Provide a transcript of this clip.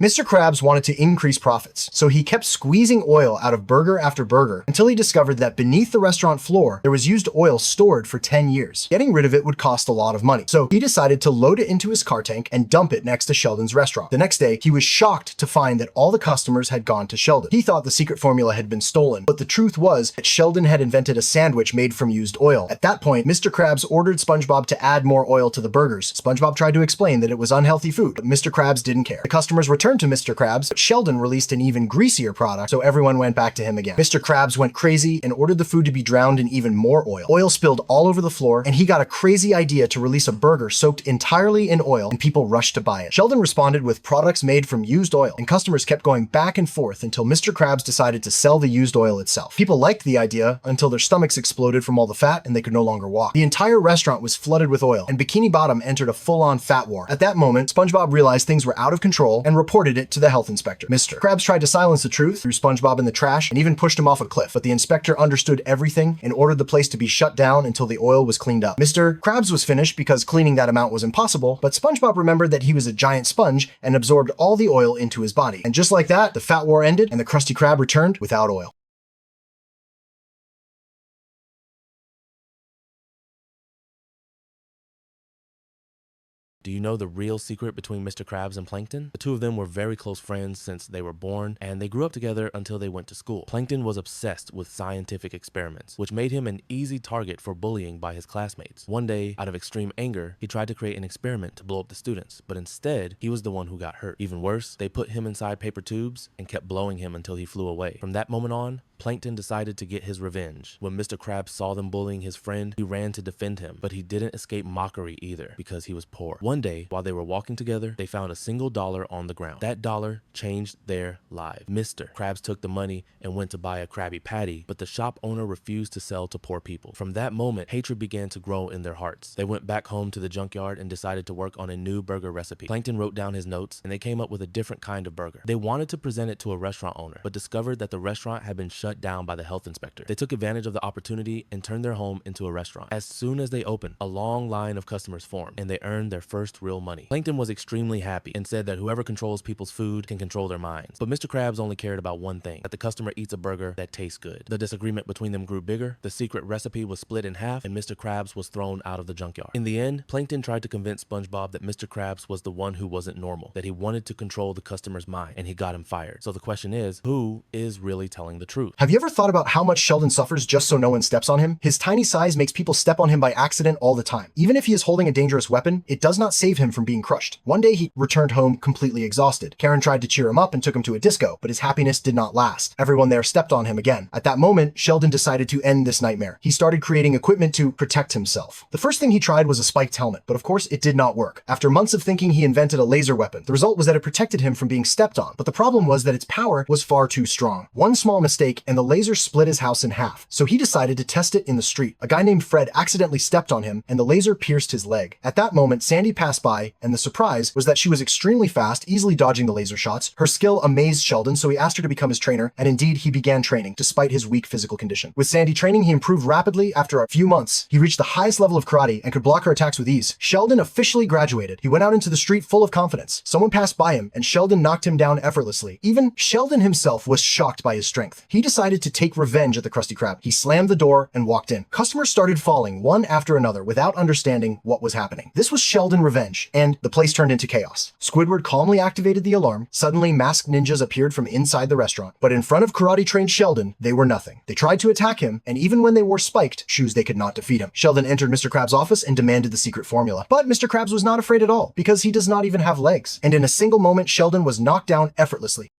Mr. Krabs wanted to increase profits, so he kept squeezing oil out of burger after burger until he discovered that beneath the restaurant floor, there was used oil stored for 10 years. Getting rid of it would cost a lot of money, so he decided to load it into his car tank and dump it next to Sheldon's restaurant. The next day, he was shocked to find that all the customers had gone to Sheldon. He thought the secret formula had been stolen, but the truth was that Sheldon had invented a sandwich made from used oil. At that point, Mr. Krabs ordered SpongeBob to add more oil to the burgers. SpongeBob tried to explain that it was unhealthy food, but Mr. Krabs didn't care. The customers returned to Mr. Krabs, but Sheldon released an even greasier product, so everyone went back to him again. Mr. Krabs went crazy and ordered the food to be drowned in even more oil. Oil spilled all over the floor, and he got a crazy idea to release a burger soaked entirely in oil, and people rushed to buy it. Sheldon responded with products made from used oil, and customers kept going back and forth until Mr. Krabs decided to sell the used oil itself. People liked the idea until their stomachs exploded from all the fat and they could no longer walk. The entire restaurant was flooded with oil, and Bikini Bottom entered a full-on fat war. At that moment, SpongeBob realized things were out of control and reported it to the health inspector. Mr. Krabs tried to silence the truth, threw SpongeBob in the trash, and even pushed him off a cliff, but the inspector understood everything and ordered the place to be shut down until the oil was cleaned up. Mr. Krabs was finished because cleaning that amount was impossible, but SpongeBob remembered that he was a giant sponge and absorbed all the oil into his body. And just like that, the fat war ended and the Krusty Krab returned without oil. Do you know the real secret between Mr. Krabs and Plankton? The two of them were very close friends since they were born, and they grew up together until they went to school. Plankton was obsessed with scientific experiments, which made him an easy target for bullying by his classmates. One day, out of extreme anger, he tried to create an experiment to blow up the students, but instead, he was the one who got hurt. Even worse, they put him inside paper tubes and kept blowing him until he flew away. From that moment on, Plankton decided to get his revenge. When Mr. Krabs saw them bullying his friend, he ran to defend him, but he didn't escape mockery either because he was poor. One day, while they were walking together, they found a single dollar on the ground. That dollar changed their lives. Mr. Krabs took the money and went to buy a Krabby Patty, but the shop owner refused to sell to poor people. From that moment, hatred began to grow in their hearts. They went back home to the junkyard and decided to work on a new burger recipe. Plankton wrote down his notes, and they came up with a different kind of burger. They wanted to present it to a restaurant owner, but discovered that the restaurant had been shut down by the health inspector. They took advantage of the opportunity and turned their home into a restaurant. As soon as they opened, a long line of customers formed, and they earned their first real money. Plankton was extremely happy and said that whoever controls people's food can control their minds. But Mr. Krabs only cared about one thing, that the customer eats a burger that tastes good. The disagreement between them grew bigger, the secret recipe was split in half, and Mr. Krabs was thrown out of the junkyard. In the end, Plankton tried to convince SpongeBob that Mr. Krabs was the one who wasn't normal, that he wanted to control the customer's mind, and he got him fired. So the question is, who is really telling the truth? Have you ever thought about how much Sheldon suffers just so no one steps on him? His tiny size makes people step on him by accident all the time. Even if he is holding a dangerous weapon, it does not save him from being crushed. One day he returned home completely exhausted. Karen tried to cheer him up and took him to a disco, but his happiness did not last. Everyone there stepped on him again. At that moment, Sheldon decided to end this nightmare. He started creating equipment to protect himself. The first thing he tried was a spiked helmet, but of course it did not work. After months of thinking, he invented a laser weapon. The result was that it protected him from being stepped on, but the problem was that its power was far too strong. One small mistake and the laser split his house in half, so he decided to test it in the street. A guy named Fred accidentally stepped on him and the laser pierced his leg. At that moment, Sandy passed by, and the surprise was that she was extremely fast, easily dodging the laser shots. Her skill amazed Sheldon, so he asked her to become his trainer, and indeed he began training, despite his weak physical condition. With Sandy training, he improved rapidly. After a few months, he reached the highest level of karate and could block her attacks with ease. Sheldon officially graduated. He went out into the street full of confidence. Someone passed by him, and Sheldon knocked him down effortlessly. Even Sheldon himself was shocked by his strength. He decided to take revenge at the Krusty Krab. He slammed the door and walked in. Customers started falling one after another without understanding what was happening. This was Sheldon revenge, and the place turned into chaos. Squidward calmly activated the alarm. Suddenly, masked ninjas appeared from inside the restaurant, but in front of karate-trained Sheldon, they were nothing. They tried to attack him, and even when they wore spiked shoes, they could not defeat him. Sheldon entered Mr. Krabs' office and demanded the secret formula. But Mr. Krabs was not afraid at all, because he does not even have legs. And in a single moment, Sheldon was knocked down effortlessly.